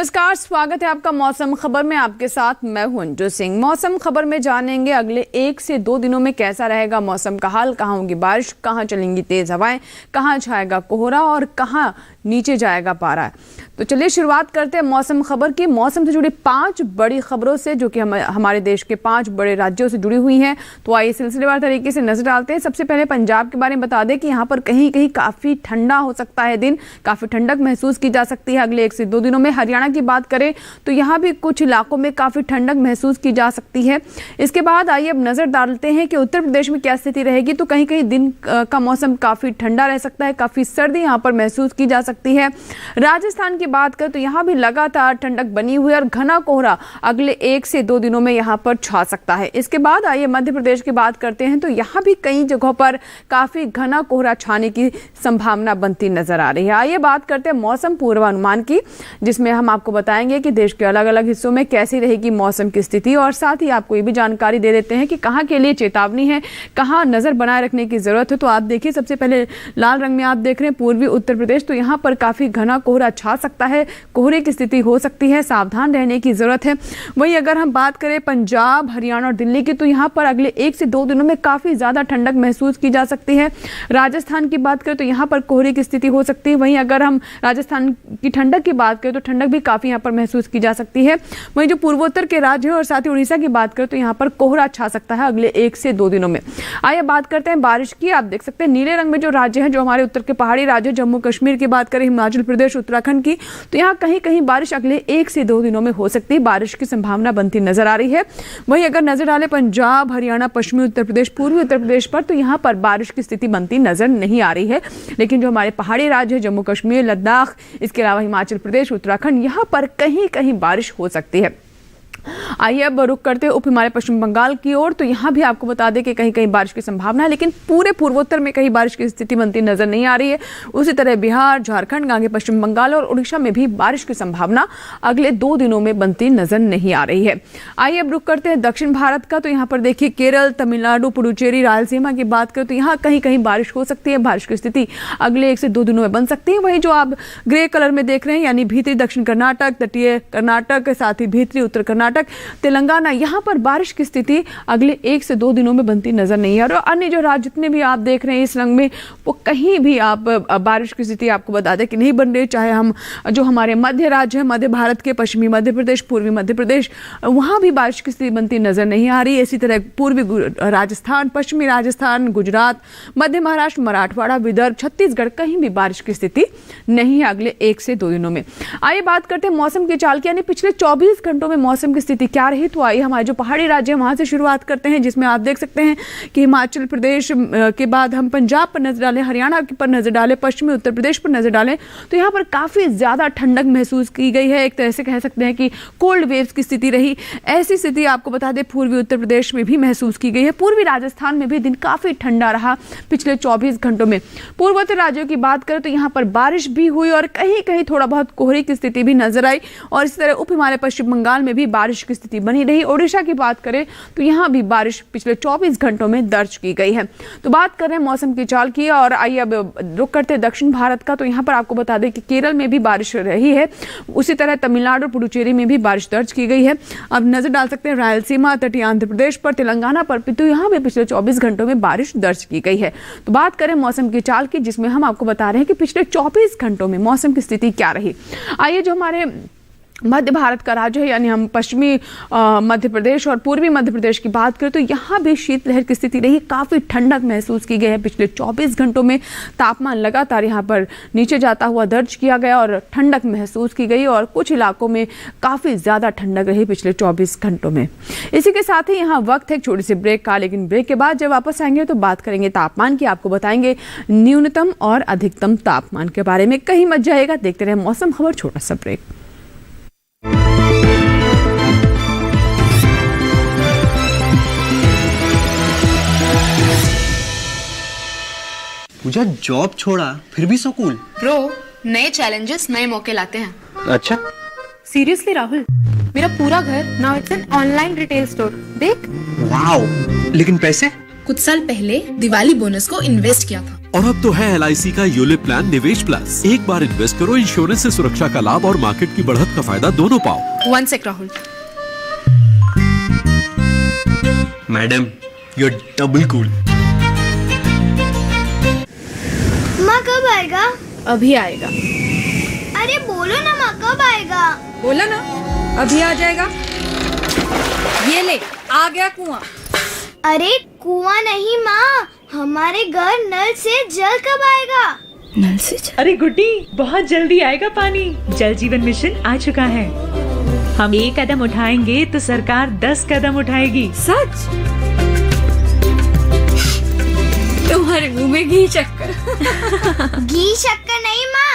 नमस्कार, स्वागत है आपका मौसम खबर में। आपके साथ मैं हूं अंजू सिंह। मौसम खबर में जानेंगे अगले 1 से 2 दिनों में कैसा रहेगा मौसम का हाल, कहां होगी बारिश, कहां चलेंगी तेज हवाएं, कहां छाएगा कोहरा और कहां नीचे जाएगा पारा। तो चलिए शुरुआत करते हैं मौसम खबर की। मौसम से जुड़ी 5 बड़ी खबरों से, जो कि हमारे देश के 5 बड़े राज्यों से जुड़ी हुई हैं। तो आइए सिलसिलेवार तरीके से नजर डालते हैं। सबसे पहले पंजाब के बारे में बता दें कि यहाँ पर कहीं कहीं काफी ठंडा हो सकता है दिन, काफी ठंडक महसूस की जा सकती है अगले 1 से 2 दिनों में। हरियाणा की बात करें तो यहाँ भी कुछ इलाकों में काफी ठंडक महसूस की जा सकती है। इसके बाद आइए अब नजर डालते हैं कि उत्तर प्रदेश में क्या स्थिति रहेगी। तो कहीं कहीं दिन का मौसम काफी ठंडा रह सकता है, काफी सर्दी यहाँ पर महसूस की जा सकती है। राजस्थान की बात करें तो यहाँ भी लगातार ठंडक बनी हुई है और घना कोहरा अगले 1 से 2 दिनों में यहाँ पर छा सकता है। इसके बाद आइए मध्य प्रदेश की बात करते हैं तो यहाँ भी कई जगहों पर काफी घना कोहरा छाने की संभावना बनती नजर आ रही है। आइए बात करते हैं मौसम पूर्वानुमान की, जिसमें हम आपको बताएंगे कि देश के अलग अलग हिस्सों में कैसी रहेगी मौसम की स्थिति, और साथ ही आपको ये भी जानकारी दे देते हैं कि कहाँ के लिए चेतावनी है, कहाँ नजर बनाए रखने की जरूरत है। तो आप देखिए, सबसे पहले लाल रंग में आप देख रहे हैं पूर्वी उत्तर प्रदेश। तो यहाँ पर काफी घना कोहरा छा सकता है, कोहरे की स्थिति हो सकती है, सावधान रहने की जरूरत है। वहीं अगर हम बात करें पंजाब, हरियाणा और दिल्ली की, तो यहाँ पर अगले 1 से 2 दिनों में काफी ज्यादा ठंडक महसूस की जा सकती है। राजस्थान की बात करें तो यहाँ पर कोहरे की स्थिति हो सकती है। वहीं अगर हम राजस्थान की ठंडक की बात करें तो ठंडक भी काफी यहाँ पर महसूस की जा सकती है। वहीं जो पूर्वोत्तर के राज्य हैं और साथ ही उड़ीसा की बात करें तो यहाँ पर कोहरा छा सकता है अगले 1 से 2 दिनों में। आइए बात करते हैं बारिश की। आप देख सकते हैं नीले रंग में जो राज्य हैं, जो हमारे उत्तर के पहाड़ी राज्य, जम्मू कश्मीर की बात करें, हिमाचल प्रदेश, उत्तराखंड की, तो यहाँ कहीं कहीं बारिश अगले 1 से 2 दिनों में हो सकती है। बारिश की संभावना बनती नजर आ रही है। वहीं अगर नजर डालें पंजाब, हरियाणा, पश्चिमी उत्तर प्रदेश, पूर्वी उत्तर प्रदेश पर, तो यहाँ पर बारिश की स्थिति बनती नजर नहीं आ रही है। लेकिन जो हमारे पहाड़ी राज्य है, जम्मू कश्मीर, लद्दाख, इसके अलावा हिमाचल प्रदेश, उत्तराखंड, यहाँ पर कहीं कहीं बारिश हो सकती है। आइए अब रुक करते हैं उप हिमालय पश्चिम बंगाल की ओर। तो यहाँ भी आपको बता दें कि कहीं कहीं बारिश की संभावना है, लेकिन पूरे पूर्वोत्तर में कहीं बारिश की स्थिति बनती नजर नहीं आ रही है। उसी तरह बिहार, झारखंड, आगे पश्चिम बंगाल और उड़ीसा में भी बारिश की संभावना अगले 2 दिनों में बनती नजर नहीं आ रही है। आइए अब रुक करते हैं दक्षिण भारत का। तो यहाँ पर देखिए केरल, तमिलनाडु, पुडुचेरी, रायलसीमा की बात करें तो यहाँ कहीं कहीं बारिश हो सकती है। बारिश की स्थिति अगले 1 से 2 दिनों में बन सकती है। वहीं जो आप ग्रे कलर में देख रहे हैं, यानी भीतरी दक्षिण कर्नाटक, तटीय कर्नाटक, साथ ही भीतरी उत्तर कर्नाटक, तेलंगाना, यहाँ पर बारिश की स्थिति अगले 1 से 2 दिनों में बनती नजर नहीं आ रही। और अन्य जो राज्य जितने भी आप देख रहे हैं इस रंग में, वो कहीं भी आप बारिश की स्थिति आपको बता दें कि नहीं बन रही। चाहे हम जो हमारे मध्य राज्य है, मध्य भारत के, पश्चिमी मध्य प्रदेश, पूर्वी मध्य प्रदेश, वहां भी बारिश की स्थिति बनती नजर नहीं आ रही है। इसी तरह पूर्वी राजस्थान, पश्चिमी राजस्थान, गुजरात, मध्य महाराष्ट्र, मराठवाड़ा, विदर्भ, छत्तीसगढ़, कहीं भी बारिश की स्थिति नहीं है अगले 1 से 2 दिनों में। आइए बात करते हैं मौसम की चाल की, यानी पिछले 24 घंटों में मौसम की स्थिति क्या रही। तो आइए हमारे जो पहाड़ी राज्य है वहां से शुरुआत करते हैं, जिसमें आप देख सकते हैं कि हिमाचल प्रदेश के बाद हम पंजाब पर नजर डालें, हरियाणा पर नजर डालें, पश्चिमी उत्तर प्रदेश पर नजर डालें, तो यहाँ पर काफी ज्यादा ठंडक महसूस की गई है। एक तरह से कह सकते हैं कि कोल्ड वेव्स की स्थिति रही। ऐसी स्थिति आपको बता दें पूर्वी उत्तर प्रदेश में भी महसूस की गई है। पूर्वी राजस्थान में भी दिन काफी ठंडा रहा पिछले 24 घंटों में। पूर्वोत्तर राज्यों की बात करें तो यहाँ पर बारिश भी हुई और कहीं कहीं थोड़ा बहुत कोहरे की स्थिति भी नजर आई। और इस तरह उप हिमालय पश्चिम बंगाल में भी बारिश की स्थिति बनी रही। ओडिशा की बात करें तो यहाँ भी बारिश पिछले 24 घंटों में दर्ज की गई है। तो बात कर रहे हैं मौसम की चाल की, और आइए अब रुक करते हैं दक्षिण भारत का। तो यहाँ पर आपको बता दें कि केरल में भी बारिश रही है। उसी तरह तमिलनाडु और पुडुचेरी में भी बारिश दर्ज की गई है। अब नजर डाल सकते हैं रायलसीमा, तटीय आंध्र प्रदेश पर, तेलंगाना पर, तो यहाँ भी पिछले 24 घंटों में बारिश दर्ज की गई है। तो बात करें मौसम की चाल की, जिसमें हम आपको बता रहे हैं कि पिछले 24 घंटों में मौसम की स्थिति क्या रही। आइए जो हमारे मध्य भारत का राज्य है, यानी हम पश्चिमी मध्य प्रदेश और पूर्वी मध्य प्रदेश की बात करें तो यहाँ भी शीतलहर की स्थिति रही। काफ़ी ठंडक महसूस की गई है पिछले 24 घंटों में। तापमान लगातार यहाँ पर नीचे जाता हुआ दर्ज किया गया और ठंडक महसूस की गई, और कुछ इलाकों में काफ़ी ज़्यादा ठंडक रही पिछले 24 घंटों में। इसी के साथ ही यहाँ वक्त है एक छोटी सी ब्रेक का, लेकिन ब्रेक के बाद जब वापस आएंगे तो बात करेंगे तापमान की। आपको बताएंगे न्यूनतम और अधिकतम तापमान के बारे में। कहीं मत जाएगा, देखते रहे मौसम खबर। छोटा सा ब्रेक। पूजा जॉब छोड़ा फिर भी सुकून। ब्रो, नए चैलेंजेस नए मौके लाते हैं। अच्छा सीरियसली राहुल, मेरा पूरा घर now it's an online retail store. देख, वाओ, लेकिन पैसे? कुछ साल पहले दिवाली बोनस को इन्वेस्ट किया था और अब तो है LIC का यूलिप प्लान निवेश प्लस। एक बार इन्वेस्ट करो, इंश्योरेंस से सुरक्षा का लाभ और मार्केट की बढ़त का फायदा दोनों पाओ। 1 sec Rahul. Madam, you are double cool. माँ कब आएगा? अभी आएगा। अरे बोलो ना माँ कब आएगा? बोला ना अभी आ जाएगा। ये ले आ गया कुआं। अरे कुआं नहीं माँ, हमारे घर नल से जल कब आएगा? नल से जल? अरे गुड्डी, बहुत जल्दी आएगा पानी। जल जीवन मिशन आ चुका है। हम 1 कदम उठाएंगे तो सरकार 10 कदम उठाएगी। सच? तुम्हारे मुंह में घी शक्कर। घी शक्कर नहीं माँ,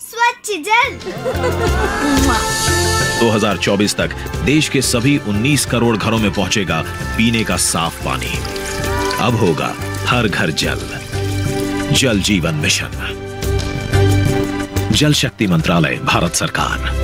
स्वच्छ जल। 2024 तक देश के सभी 19 करोड़ घरों में पहुंचेगा पीने का साफ पानी। अब होगा हर घर जल। जल जीवन मिशन, जल शक्ति मंत्रालय, भारत सरकार।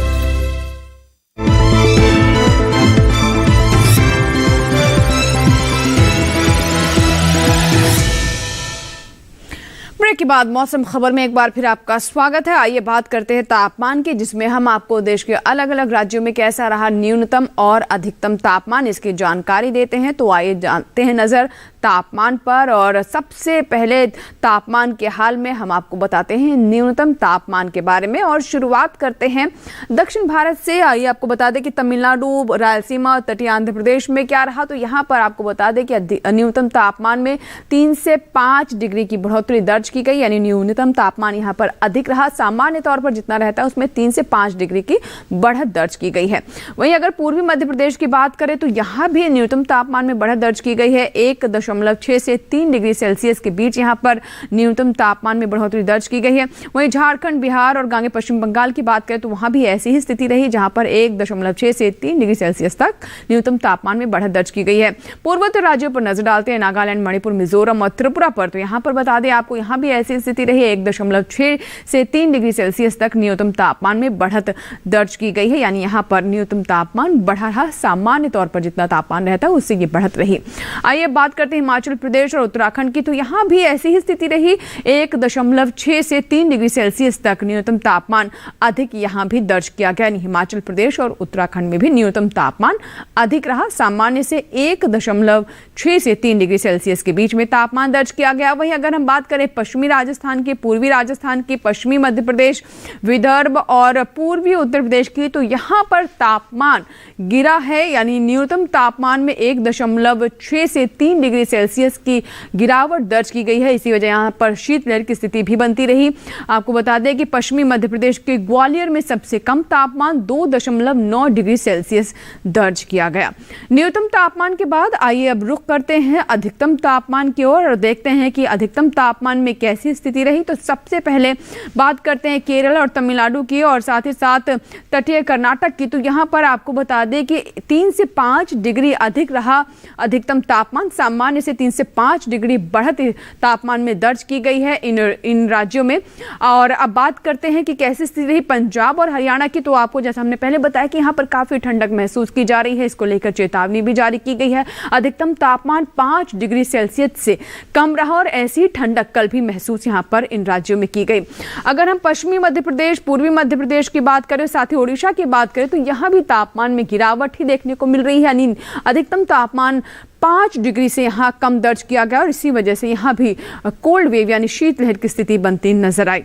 ब्रेक के बाद मौसम खबर में एक बार फिर आपका स्वागत है। आइए बात करते हैं तापमान की, जिसमें हम आपको देश के अलग अलग राज्यों में कैसा रहा न्यूनतम और अधिकतम तापमान, इसकी जानकारी देते हैं। तो आइए जानते हैं नजर तापमान पर। और सबसे पहले तापमान के हाल में हम आपको बताते हैं न्यूनतम तापमान के बारे में। और शुरुआत करते हैं दक्षिण भारत से। आइए आपको बता दें कि तमिलनाडु, रायलसीमा और तटीय आंध्र प्रदेश में क्या रहा। तो यहाँ पर आपको बता दें कि न्यूनतम तापमान में 3 से 5 डिग्री की बढ़ोतरी दर्ज की गई, यानी न्यूनतम तापमान यहाँ पर अधिक रहा। सामान्य तौर पर जितना रहता है उसमें 3 से 5 डिग्री की बढ़त दर्ज की गई है। वहीं अगर पूर्वी मध्य प्रदेश की बात करें तो यहाँ भी न्यूनतम तापमान में बढ़त दर्ज की गई है। 1.6 से 3 डिग्री सेल्सियस के बीच यहाँ पर न्यूनतम तापमान में बढ़ोतरी दर्ज की गई है। वहीं झारखंड, बिहार और गांगे पश्चिम बंगाल की बात करें तो वहां भी ऐसी ही स्थिति रही, जहां पर 1.6 से 3 डिग्री सेल्सियस तक न्यूनतम तापमान में बढ़त दर्ज की गई है। पूर्वोत्तर राज्यों पर नजर डालते हैं, नागालैंड, मणिपुर, मिजोरम और त्रिपुरा पर। तो यहाँ पर बता दें आपको, यहाँ भी ऐसी स्थिति रही, 1.6 से 3 डिग्री सेल्सियस तक न्यूनतम तापमान में बढ़त दर्ज की गई है। यानी यहाँ पर न्यूनतम तापमान बढ़ा रहा, सामान्य तौर पर जितना तापमान रहता है उससे ये बढ़त रही। आइए बात करते हैं हिमाचल प्रदेश और उत्तराखंड की। तो यहाँ भी ऐसी ही स्थिति रही, 1.6 से 3 डिग्री सेल्सियस तक न्यूनतम तापमान अधिक यहाँ भी दर्ज किया गया। हिमाचल प्रदेश और उत्तराखंड में भी न्यूनतम तापमान अधिक रहा, सामान्य से 1.6 से 3 डिग्री सेल्सियस के बीच में तापमान दर्ज किया गया। वहीं अगर हम बात करें पश्चिमी राजस्थान की, पूर्वी राजस्थान की, पश्चिमी मध्य प्रदेश, विदर्भ और पूर्वी उत्तर प्रदेश की, तो यहाँ पर तापमान गिरा है। यानी न्यूनतम तापमान में 1.6 से 3 डिग्री सेल्सियस की गिरावट दर्ज की गई है। इसी वजह यहाँ पर शीतलहर की स्थिति भी बनती रही। आपको बता दें कि पश्चिमी मध्य प्रदेश के ग्वालियर में सबसे कम तापमान 2.9 डिग्री सेल्सियस दर्ज किया गया। न्यूनतम तापमान के बाद आइए अब रुख करते हैं अधिकतम तापमान की ओर और देखते हैं कि अधिकतम तापमान में कैसी स्थिति रही। तो सबसे पहले बात करते हैं केरल और तमिलनाडु की और साथ ही साथ तटीय कर्नाटक की। तो यहाँ पर आपको बता दें कि 3 से 5 डिग्री अधिक रहा अधिकतम तापमान, सामान्य से 3 से 5 डिग्री बढ़त तापमान में दर्ज की गई है इन राज्यों में। और अब बात करते हैं कि कैसी स्थिति रही पंजाब और हरियाणा की। तो आपको जैसा हमने पहले बताया कि यहाँ पर काफी ठंडक महसूस की जा रही है, इसको लेकर चेतावनी भी जारी की गई है। अधिकतम तापमान 5 डिग्री सेल्सियस से कम रहा और ऐसी ठंडक कल भी महसूस यहाँ पर इन राज्यों में की गई। अगर हम पश्चिमी मध्य प्रदेश, पूर्वी मध्य प्रदेश की बात करें, साथ ही ओडिशा की बात करें, तो यहाँ भी तापमान में गिरावट ही देखने को मिल रही है। यानी अधिकतम तापमान 5 डिग्री से यहाँ कम दर्ज किया गया और इसी वजह से यहाँ भी कोल्ड वेव यानी शीतलहर की स्थिति बनती नजर आई।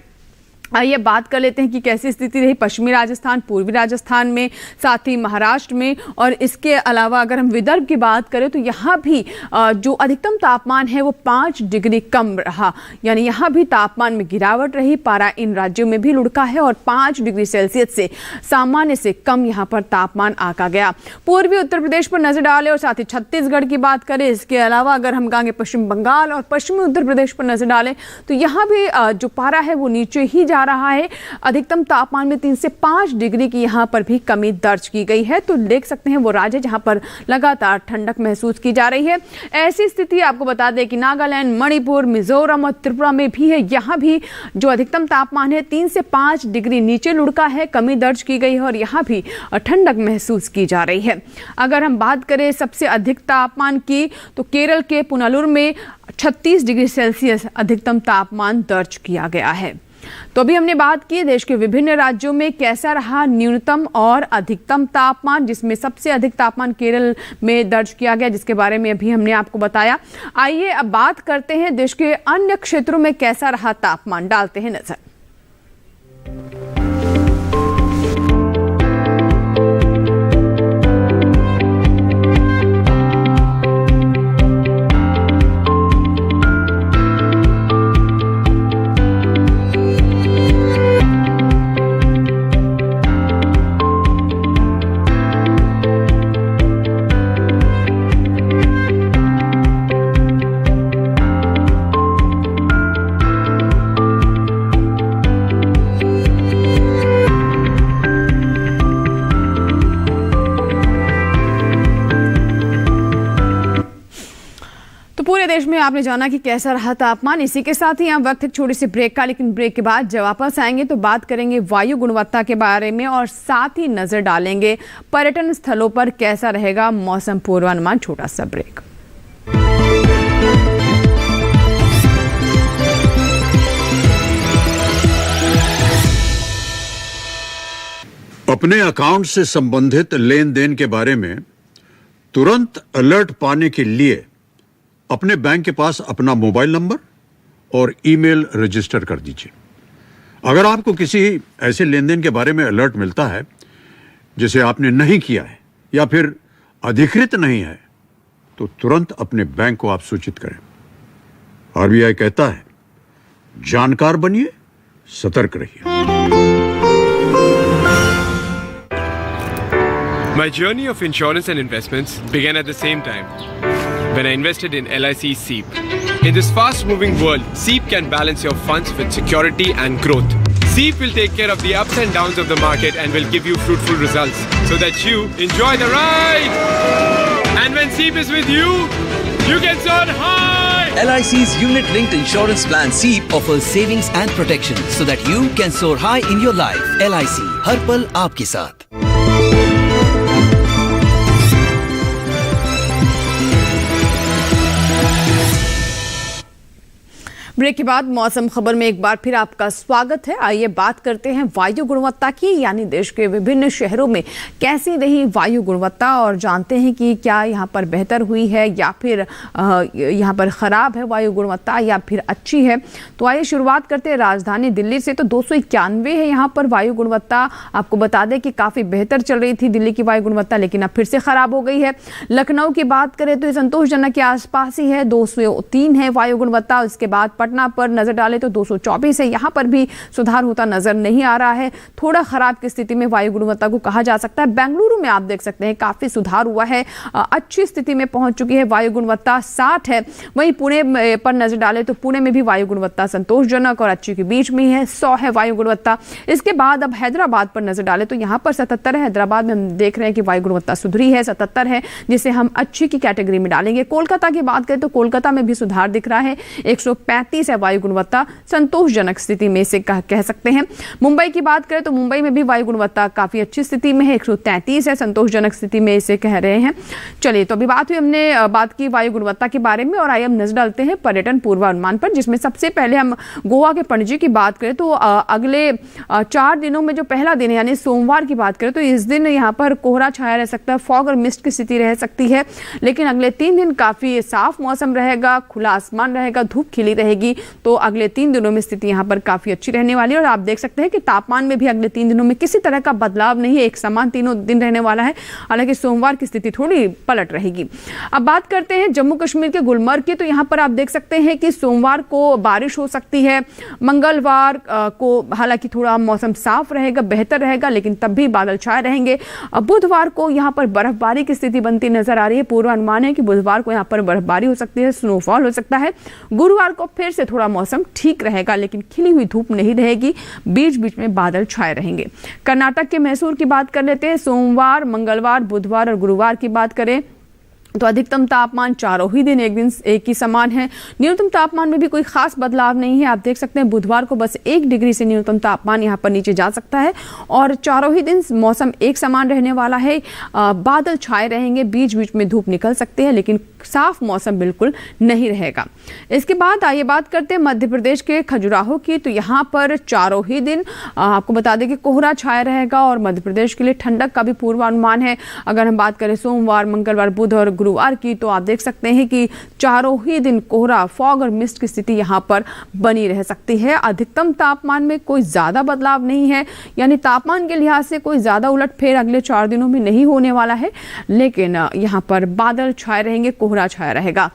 आइए बात कर लेते हैं कि कैसी स्थिति रही पश्चिमी राजस्थान, पूर्वी राजस्थान में, साथ ही महाराष्ट्र में। और इसके अलावा अगर हम विदर्भ की बात करें तो यहाँ भी जो अधिकतम तापमान है वो 5 डिग्री कम रहा। यानी यहाँ भी तापमान में गिरावट रही, पारा इन राज्यों में भी लुढ़का है और 5 डिग्री सेल्सियस से सामान्य से कम यहाँ पर तापमान आका गया। पूर्वी उत्तर प्रदेश पर नजर डालें और साथ ही छत्तीसगढ़ की बात करें, इसके अलावा अगर हम गांगे पश्चिम बंगाल और पश्चिमी उत्तर प्रदेश पर नजर डालें तो यहाँ भी जो पारा है वो नीचे ही जा जा रहा है। अधिकतम तापमान में 3 से 5 डिग्री की यहाँ पर भी कमी दर्ज की गई है। तो देख सकते हैं वो राज्य जहाँ पर लगातार ठंडक महसूस की जा रही है। ऐसी स्थिति आपको बता दें कि नागालैंड, मणिपुर, मिजोरम और त्रिपुरा में भी है। यहाँ भी जो अधिकतम तापमान है 3 से 5 डिग्री नीचे लुढ़का है, कमी दर्ज की गई है और यहाँ भी ठंडक महसूस की जा रही है। अगर हम बात करें सबसे अधिक तापमान की तो केरल के पुनलुर में 36 डिग्री सेल्सियस अधिकतम तापमान दर्ज किया गया है। तो अभी हमने बात की देश के विभिन्न राज्यों में कैसा रहा न्यूनतम और अधिकतम तापमान, जिसमें सबसे अधिक तापमान केरल में दर्ज किया गया, जिसके बारे में अभी हमने आपको बताया। आइए अब बात करते हैं देश के अन्य क्षेत्रों में कैसा रहा तापमान, डालते हैं नजर। पूरे देश में आपने जाना कि कैसा रहा तापमान। इसी के साथ ही यहाँ वक्त एक छोटी सी ब्रेक का, लेकिन ब्रेक के बाद जब वापस आएंगे तो बात करेंगे वायु गुणवत्ता के बारे में और साथ ही नजर डालेंगे पर्यटन स्थलों पर कैसा रहेगा मौसम पूर्वानुमान। छोटा सा ब्रेक। अपने अकाउंट से संबंधित लेन देन के बारे में तुरंत अलर्ट पाने के लिए अपने बैंक के पास अपना मोबाइल नंबर और ईमेल रजिस्टर कर दीजिए। अगर आपको किसी ऐसे लेन देन के बारे में अलर्ट मिलता है जिसे आपने नहीं किया है या फिर अधिकृत नहीं है तो तुरंत अपने बैंक को आप सूचित करें। आरबीआई कहता है, जानकार बनिए, सतर्क रहिए। My journey of insurance and investments began at the same time when I invested in LIC SEEP. In this fast-moving world, SEEP can balance your funds with security and growth. SEEP will take care of the ups and downs of the market and will give you fruitful results so that you enjoy the ride. And when SEEP is with you, you can soar high. LIC's unit-linked insurance plan SEEP offers savings and protection so that you can soar high in your life. LIC, हर पल आपके साथ। Break के बाद मौसम खबर में एक बार फिर आपका स्वागत है। आइए बात करते हैं वायु गुणवत्ता की, यानी देश के विभिन्न शहरों में कैसी रही वायु गुणवत्ता और जानते हैं कि क्या यहाँ पर बेहतर हुई है या फिर यहाँ पर ख़राब है वायु गुणवत्ता या फिर अच्छी है। तो आइए शुरुआत करते हैं राजधानी दिल्ली से। तो 291 है यहाँ पर वायु गुणवत्ता। आपको बता दें कि काफ़ी बेहतर चल रही थी दिल्ली की वायु गुणवत्ता, लेकिन अब फिर से ख़राब हो गई है। लखनऊ की बात करें तो ये संतोषजनक के आसपास ही है, 203 है वायु गुणवत्ता। उसके बाद पटना पर नजर डालें तो 224 है, यहां पर भी सुधार होता नजर नहीं आ रहा है। थोड़ा खराब की स्थिति में वायु गुणवत्ता को कहा जा सकता है। बेंगलुरु में आप देख सकते हैं काफी सुधार हुआ है, अच्छी स्थिति में पहुंच चुकी है, वायु गुणवत्ता 60 है। वहीं पुणे पर नजर डालें तो पुणे में भी वायु गुणवत्ता संतोषजनक और अच्छी के बीच में है, 100 है वायु गुणवत्ता। इसके बाद अब हैदराबाद पर नजर डालें तो यहाँ पर 77 है। हैदराबाद में हम देख रहे हैं कि वायु गुणवत्ता सुधरी है, 77 है, जिसे हम अच्छी की कैटेगरी में डालेंगे। कोलकाता की बात करें तो कोलकाता में भी सुधार दिख रहा है, 135 है वायु गुणवत्ता, संतोषजनक स्थिति में से कह सकते हैं। मुंबई की बात करें तो मुंबई में भी वायु गुणवत्ता काफी अच्छी स्थिति में है, 133 है, संतोषजनक स्थिति में इसे कह रहे हैं। चलिए, तो अभी हमने बात की वायु गुणवत्ता के बारे में और आइए हम नजर डालते हैं पर्यटन पूर्वानुमान पर, जिसमें सबसे पहले हम गोवा के पणजी की बात करें तो अगले 4 दिनों में जो पहला दिन है यानी सोमवार की बात करें तो इस दिन यहाँ पर कोहरा छाया रह सकता है, फॉग और मिस्ट की स्थिति रह सकती है। लेकिन अगले 3 दिन काफी साफ मौसम रहेगा, खुला आसमान रहेगा, धूप खिली रहेगी। तो अगले 3 दिनों में स्थिति यहाँ पर काफी अच्छी रहने वाली है और आप देख सकते हैं कि तापमान में भी अगले 3 दिनों में किसी तरह का बदलाव नहीं है, एक समान तीनों दिन रहने वाला है। हालांकि सोमवार की स्थिति थोड़ी पलट रहेगी। अब बात करते हैं जम्मू कश्मीर के गुलमर्ग की, तो यहाँ पर आप देख सकते हैं कि सोमवार को बारिश हो सकती है, मंगलवार को हालांकि थोड़ा मौसम साफ रहेगा, बेहतर रहेगा, लेकिन तब भी बादल छाए रहेंगे। बुधवार को यहाँ पर बर्फबारी की स्थिति बनती नजर आ रही है। पूर्वानुमान है कि बुधवार को यहाँ पर बर्फबारी हो सकती है, स्नोफॉल हो सकता है। गुरुवार को फिर से से थोड़ा मौसम ठीक रहेगा, लेकिन खिली हुई धूप नहीं रहेगी, बीच बीच में बादल छाए रहेंगे। कर्नाटक के मैसूर की बात कर लेते हैं। सोमवार, मंगलवार, बुधवार और गुरुवार की बात करें तो अधिकतम तापमान चारों ही दिन एक ही समान है। न्यूनतम तापमान में भी कोई खास बदलाव नहीं है। आप देख सकते हैं बुधवार को बस 1 डिग्री से न्यूनतम तापमान यहाँ पर नीचे जा सकता है और चारों ही दिन मौसम एक समान रहने वाला है। बादल छाए रहेंगे, बीच बीच में धूप निकल सकते हैं, लेकिन साफ मौसम बिल्कुल नहीं रहेगा। इसके बाद आइए बात करते हैं मध्य प्रदेश के खजुराहो की। तो यहाँ पर चारों ही दिन आपको बता दें कि कोहरा छाया रहेगा और मध्य प्रदेश के लिए ठंडक का भी पूर्वानुमान है। अगर हम बात करें सोमवार, मंगलवार, बुध और गुरुवार की, तो आप देख सकते हैं कि चारों ही दिन कोहरा, फॉग और मिस्ट की स्थिति यहाँ पर बनी रह सकती है। अधिकतम तापमान में कोई ज्यादा बदलाव नहीं है, यानी तापमान के लिहाज से कोई ज्यादा उलटफेर अगले 4 दिनों में नहीं होने वाला है, लेकिन यहाँ पर बादल छाए रहेंगे, कोहरा छाया रहेगा।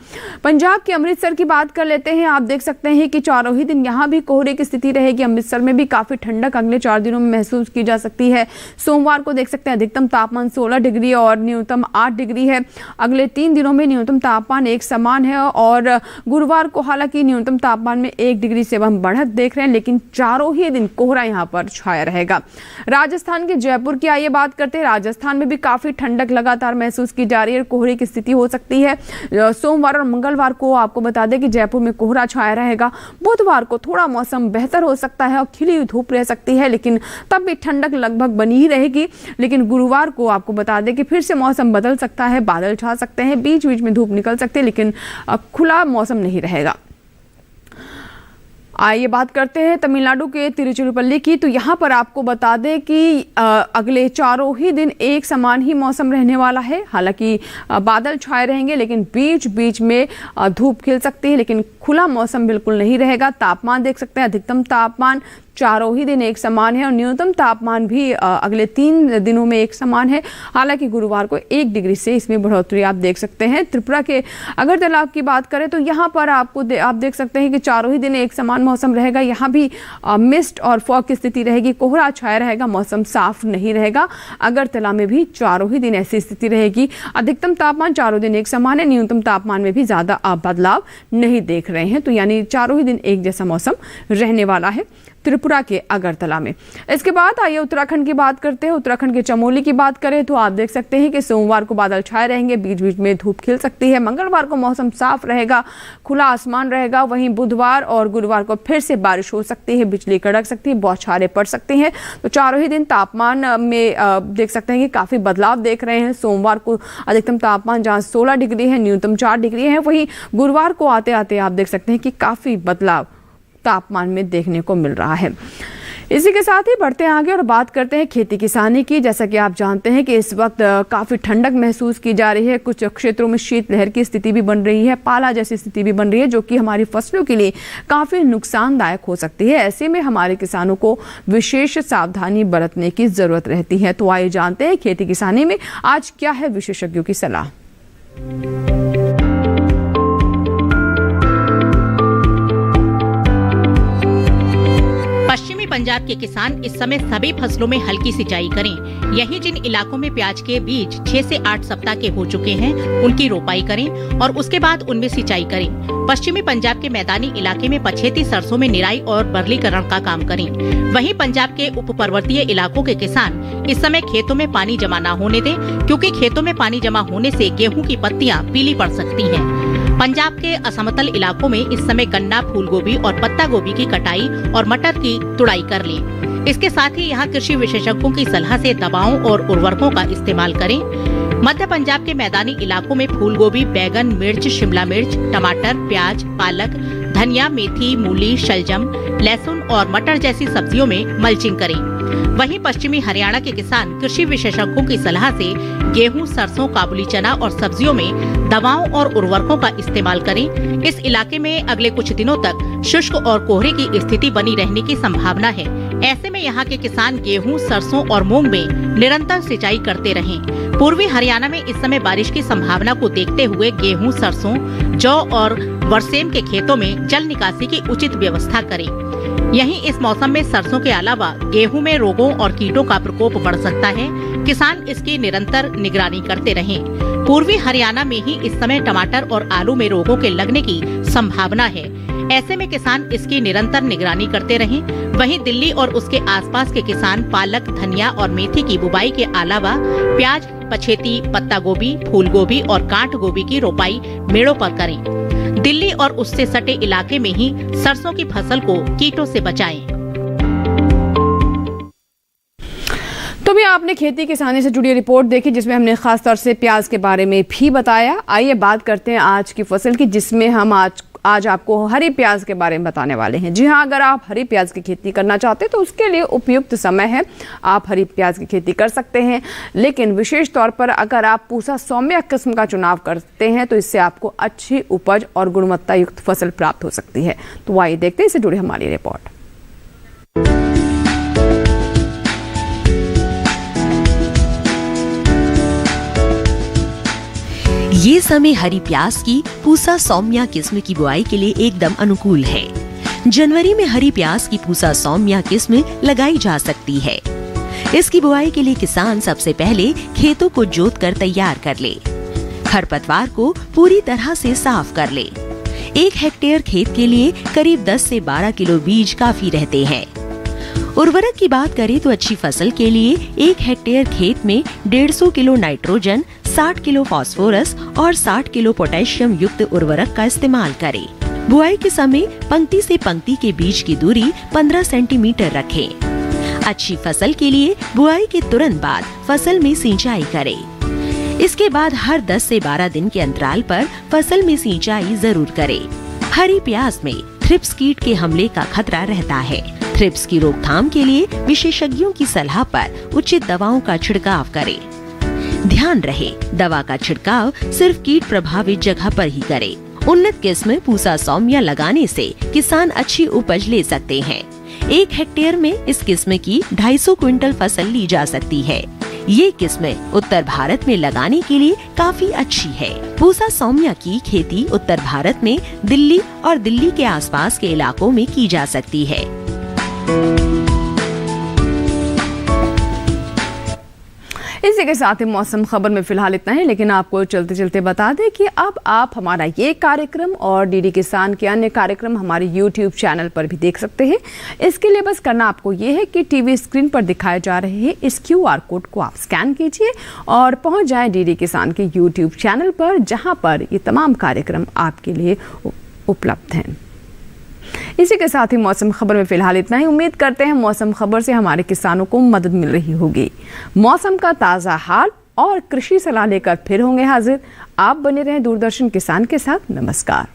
पंजाब के अमृतसर की बात कर लेते हैं। आप देख सकते हैं कि चारों ही दिन यहाँ भी कोहरे की स्थिति रहेगी। अमृतसर में भी काफी ठंडक अगले 4 दिनों में महसूस की जा सकती है। सोमवार को देख सकते हैं अधिकतम तापमान 16 डिग्री और न्यूनतम 8 डिग्री है। अगले 3 दिनों में न्यूनतम तापमान एक समान है और गुरुवार को हालांकि न्यूनतम तापमान में 1 डिग्री से हम बढ़त देख रहे हैं, लेकिन चारों ही दिन कोहरा यहाँ पर छाया रहेगा। राजस्थान के जयपुर की आइए बात करते हैं। राजस्थान में भी काफी ठंडक लगातार महसूस की जा रही है, कोहरे की स्थिति हो सकती है। सोमवार और मंगलवार को आपको बता दें कि जयपुर में कोहरा छाया रहेगा। बुधवार को थोड़ा मौसम बेहतर हो सकता है और खिली हुई धूप रह सकती है, लेकिन तब भी ठंडक लगभग बनी ही रहेगी। लेकिन गुरुवार को आपको बता दें कि फिर से मौसम बदल सकता है, बादल छा सकते हैं, बीच बीच में धूप निकल सकते हैं, लेकिन खुला मौसम नहीं रहेगा। आइए बात करते हैं तमिलनाडु के तिरुचिरापल्ली की। तो यहाँ पर आपको बता दें कि अगले चारों ही दिन एक समान ही मौसम रहने वाला है। हालांकि बादल छाए रहेंगे, लेकिन बीच बीच में धूप खिल सकती है, लेकिन खुला मौसम बिल्कुल नहीं रहेगा। तापमान देख सकते हैं, अधिकतम तापमान चारों ही दिन एक समान है और न्यूनतम तापमान भी अगले 3 दिनों में एक समान है। हालांकि गुरुवार को 1 डिग्री से इसमें बढ़ोतरी आप देख सकते हैं। त्रिपुरा के अगरतला की बात करें तो यहाँ पर आप देख सकते हैं कि चारों ही दिन एक समान मौसम रहेगा। यहाँ भी मिस्ट और फॉग की स्थिति रहेगी, कोहरा छाया रहेगा, मौसम साफ नहीं रहेगा। अगरतला में भी चारों ही दिन ऐसी स्थिति रहेगी। अधिकतम तापमान चारों दिन एक समान है, न्यूनतम तापमान में भी ज्यादा बदलाव नहीं देख रहे हैं। तो यानी चारों ही दिन एक जैसा मौसम रहने वाला है त्रिपुरा के अगरतला में। इसके बाद आइए उत्तराखंड की बात करते हैं। उत्तराखंड के चमोली की बात करें तो आप देख सकते हैं कि सोमवार को बादल छाए रहेंगे, बीच बीच में धूप खिल सकती है। मंगलवार को मौसम साफ रहेगा, खुला आसमान रहेगा। वहीं बुधवार और गुरुवार को फिर से बारिश हो सकती है, बिजली कड़क सकती है, बौछारें पड़ सकती हैं। तो चारों ही दिन तापमान में देख सकते हैं कि काफी बदलाव देख रहे हैं। सोमवार को अधिकतम तापमान जहां 16 डिग्री है, न्यूनतम 4 डिग्री है, वहीं गुरुवार को आते आते आप देख सकते हैं कि काफी बदलाव तापमान में देखने को मिल रहा है। इसी के साथ ही बढ़ते हैं आगे और बात करते हैं खेती किसानी की। जैसा कि आप जानते हैं कि इस वक्त काफ़ी ठंडक महसूस की जा रही है। कुछ क्षेत्रों में शीतलहर की स्थिति भी बन रही है, पाला जैसी स्थिति भी बन रही है, जो कि हमारी फसलों के लिए काफ़ी नुकसानदायक हो सकती है। ऐसे में हमारे किसानों को विशेष सावधानी बरतने की ज़रूरत रहती है। तो आइए जानते हैं खेती किसानी में आज क्या है विशेषज्ञों की सलाह। पश्चिमी पंजाब के किसान इस समय सभी फसलों में हल्की सिंचाई करें। यही जिन इलाकों में प्याज के बीज 6 से 8 सप्ताह के हो चुके हैं, उनकी रोपाई करें और उसके बाद उनमें सिंचाई करें। पश्चिमी पंजाब के मैदानी इलाके में पछेती सरसों में निराई और बरलीकरण का काम करें। वहीं पंजाब के उप पर्वतीय इलाकों के किसान इस समय खेतों में पानी जमा न होने दें, क्योंकि खेतों में पानी जमा होने से गेहूं की पत्तियां पीली पड़ सकती हैं। पंजाब के असमतल इलाकों में इस समय गन्ना, फूलगोभी और पत्ता गोभी की कटाई और मटर की तुड़ाई कर लें। इसके साथ ही यहाँ कृषि विशेषज्ञों की सलाह से दवाओं और उर्वरकों का इस्तेमाल करें। मध्य पंजाब के मैदानी इलाकों में फूलगोभी, बैगन, मिर्च, शिमला मिर्च, टमाटर, प्याज, पालक, धनिया, मेथी, मूली, शलजम, लहसुन और मटर जैसी सब्जियों में मल्चिंग करें। वहीं पश्चिमी हरियाणा के किसान कृषि विशेषज्ञों की सलाह से गेहूं, सरसों, काबुली चना और सब्जियों में दवाओं और उर्वरकों का इस्तेमाल करें। इस इलाके में अगले कुछ दिनों तक शुष्क और कोहरे की स्थिति बनी रहने की संभावना है। ऐसे में यहाँ के किसान गेहूं, सरसों और मूंग में निरंतर सिंचाई करते रहें। पूर्वी हरियाणा में इस समय बारिश की संभावना को देखते हुए गेहूं, सरसों, जौ और बरसेम के खेतों में जल निकासी की उचित व्यवस्था करें। यहीं इस मौसम में सरसों के अलावा गेहूं में रोगों और कीटों का प्रकोप बढ़ सकता है। किसान इसकी निरंतर निगरानी करते रहें। पूर्वी हरियाणा में ही इस समय टमाटर और आलू में रोगों के लगने की संभावना है। ऐसे में किसान इसकी निरंतर निगरानी करते रहें। वहीं दिल्ली और उसके आसपास के किसान पालक, धनिया और मेथी की बुवाई के अलावा प्याज, पछेती, पत्ता गोभी, फूल गोभी और कांट गोभी की रोपाई मेड़ों पर करें। दिल्ली और उससे सटे इलाके में ही सरसों की फसल को कीटों से बचाएं। तो भी आपने खेती किसानी से जुड़ी रिपोर्ट देखी, जिसमें हमने खास तौर से प्याज के बारे में भी बताया। आइए बात करते हैं आज की फसल की, जिसमें हम आज आपको हरी प्याज के बारे में बताने वाले हैं। जी हाँ, अगर आप हरी प्याज की खेती करना चाहते हैं तो उसके लिए उपयुक्त समय है, आप हरी प्याज की खेती कर सकते हैं। लेकिन विशेष तौर पर अगर आप पूसा सौम्या किस्म का चुनाव करते हैं तो इससे आपको अच्छी उपज और गुणवत्ता युक्त फसल प्राप्त हो सकती है। तो आइए देखते हैं इससे जुड़ी हमारी रिपोर्ट। ये समय हरी प्याज की पूसा सौम्या किस्म की बुआई के लिए एकदम अनुकूल है। जनवरी में हरी प्याज की पूसा सौम्या किस्म लगाई जा सकती है। इसकी बुआई के लिए किसान सबसे पहले खेतों को जोत कर तैयार कर ले। खरपतवार को पूरी तरह से साफ कर ले। 1 हेक्टेयर खेत के लिए करीब 10 से 12 किलो बीज काफी रहते हैं। उर्वरक की बात करें तो अच्छी फसल के लिए 1 हेक्टेयर खेत में 150 किलो नाइट्रोजन, 60 किलो फास्फोरस और 60 किलो पोटेशियम युक्त उर्वरक का इस्तेमाल करें। बुआई के समय पंक्ति से पंक्ति के बीच की दूरी 15 सेंटीमीटर रखें। अच्छी फसल के लिए बुआई के तुरंत बाद फसल में सिंचाई करें। इसके बाद हर 10 से 12 दिन के अंतराल पर फसल में सिंचाई जरूर करें। हरी प्याज में थ्रिप्स कीट के हमले का खतरा रहता है। थ्रिप्स की रोकथाम के लिए विशेषज्ञों की सलाह पर उचित दवाओं का छिड़काव करें। ध्यान रहे, दवा का छिड़काव सिर्फ कीट प्रभावित जगह पर ही करें। उन्नत किस्म पूसा सौम्या लगाने से किसान अच्छी उपज ले सकते हैं। 1 हेक्टेयर में इस किस्म की 250 क्विंटल फसल ली जा सकती है। ये किस्म उत्तर भारत में लगाने के लिए काफी अच्छी है। पूसा सौम्या की खेती उत्तर भारत में दिल्ली और दिल्ली के आसपास के इलाकों में की जा सकती है। इसी के साथ ही मौसम खबर में फिलहाल इतना है, लेकिन आपको चलते चलते बता दें कि अब आप हमारा ये कार्यक्रम और डीडी किसान के अन्य कार्यक्रम हमारे YouTube चैनल पर भी देख सकते हैं। इसके लिए बस करना आपको ये है कि टीवी स्क्रीन पर दिखाए जा रहे इस QR कोड को आप स्कैन कीजिए और पहुंच जाएं डीडी किसान के YouTube चैनल पर, जहां पर ये तमाम कार्यक्रम आपके लिए उपलब्ध हैं। इसी के साथ ही मौसम खबर में फिलहाल इतना ही। उम्मीद करते हैं मौसम खबर से हमारे किसानों को मदद मिल रही होगी। मौसम का ताज़ा हाल और कृषि सलाह लेकर फिर होंगे हाजिर। आप बने रहें दूरदर्शन किसान के साथ। नमस्कार।